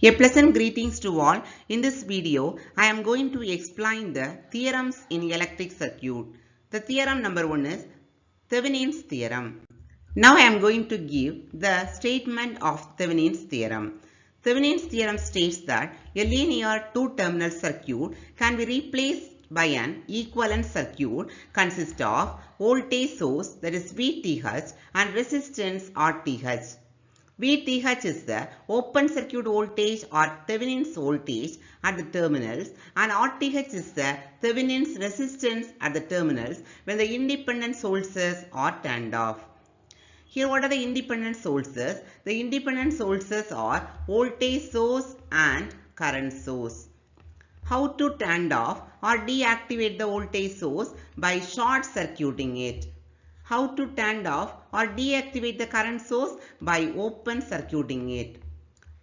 A pleasant greetings to all. In this video, I am going to explain the theorems in electric circuit. The theorem number 1 is Thevenin's theorem. Now I am going to give the statement of Thevenin's theorem. Thevenin's theorem states that a linear two-terminal circuit can be replaced by an equivalent circuit consist of voltage source, that is VTH, and resistance RTH. VTH is the open circuit voltage or Thevenin's voltage at the terminals, and RTH is the Thevenin's resistance at the terminals when the independent sources are turned off. Here what are the independent sources? The independent sources are voltage source and current source. How to turn off or deactivate the voltage source? By short circuiting it. How to turn off or deactivate the current source? By open circuiting it.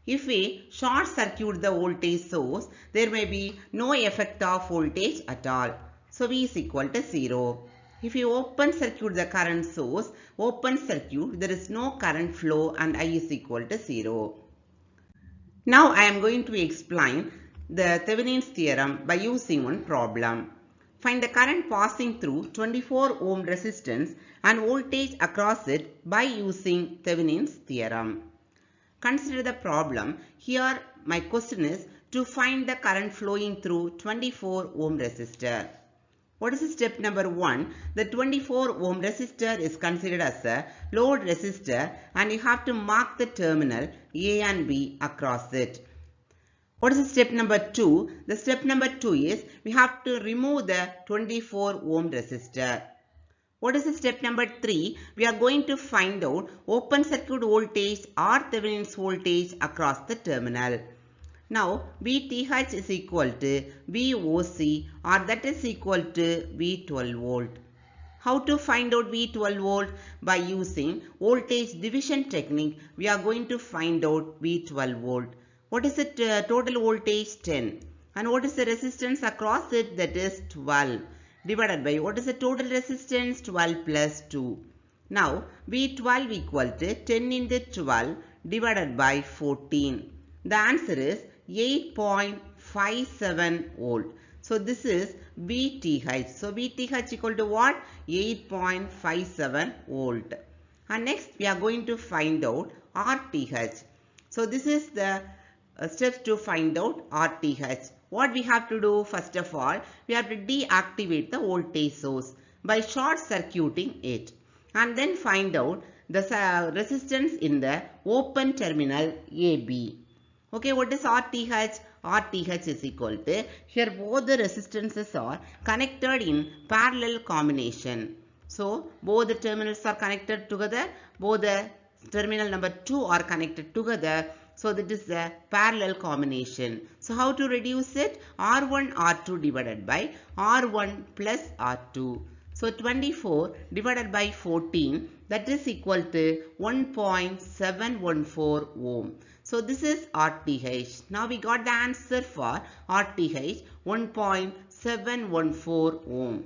If we short circuit the voltage source, there may be no effect of voltage at all. So V is equal to 0. If you open circuit the current source, open circuit, there is no current flow and I is equal to 0. Now I am going to explain the Thevenin's theorem by using one problem. Find the current passing through 24 ohm resistance and voltage across it by using Thevenin's theorem. Consider the problem. Here my question is to find the current flowing through 24 ohm resistor. What is step number 1? The 24 ohm resistor is considered as a load resistor and you have to mark the terminal A and B across it. What is step number 2? The step number 2 is we have to remove the 24 ohm resistor. What is the step number 3? We are going to find out open circuit voltage or Thevenin's voltage across the terminal. Now VTH is equal to VOC or that is equal to V12 volt. How to find out V12 volt? By using voltage division technique, we are going to find out V12 volt. What is the total voltage? 10. And what is the resistance across it? That is 12. Divided by what is the total resistance? 12 plus 2. Now V12 equal to 10 into 12 divided by 14. The answer is 8.57 volt. So this is VTH. So VTH equal to what? 8.57 volt. And next we are going to find out RTH. So this is the steps to find out RTH. What we have to do? First of all, we have to deactivate the voltage source by short circuiting it and then find out the resistance in the open terminal AB. Okay, what is RTH? RTH is equal to, here both the resistances are connected in parallel combination. So both the terminals are connected together, both the terminal number 2 are connected together. So that is the parallel combination. So how to reduce it? R1 R2 divided by R1 plus R2. So 24 divided by 14, that is equal to 1.714 ohm. So this is RTH. Now we got the answer for RTH, 1.714 ohm.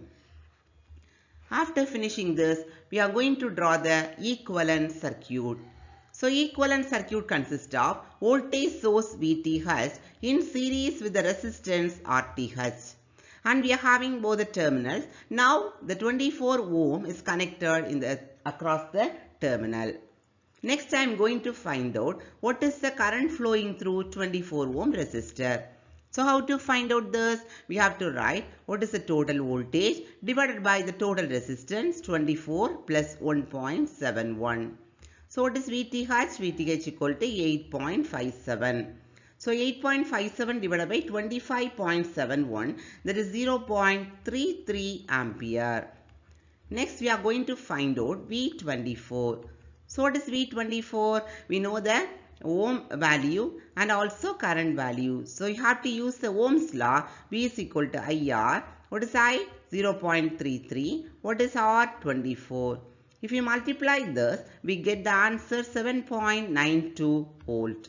After finishing this, we are going to draw the equivalent circuit. So equivalent circuit consists of voltage source VTH in series with the resistance RTH. And we are having both the terminals. Now the 24 ohm is connected across the terminal. Next I am going to find out what is the current flowing through 24 ohm resistor. So how to find out this? We have to write what is the total voltage divided by the total resistance 24 plus 1.71. So what is VTH? VTH equal to 8.57. So 8.57 divided by 25.71, that is 0.33 ampere. Next we are going to find out V24. So what is V24? We know the ohm value and also current value. So you have to use the Ohm's law. V is equal to IR. What is I? 0.33. What is R? 24. If you multiply this, we get the answer 7.92 volt.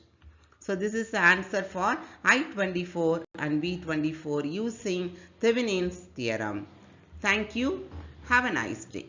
So this is the answer for I24 and V24 using Thevenin's theorem. Thank you. Have a nice day.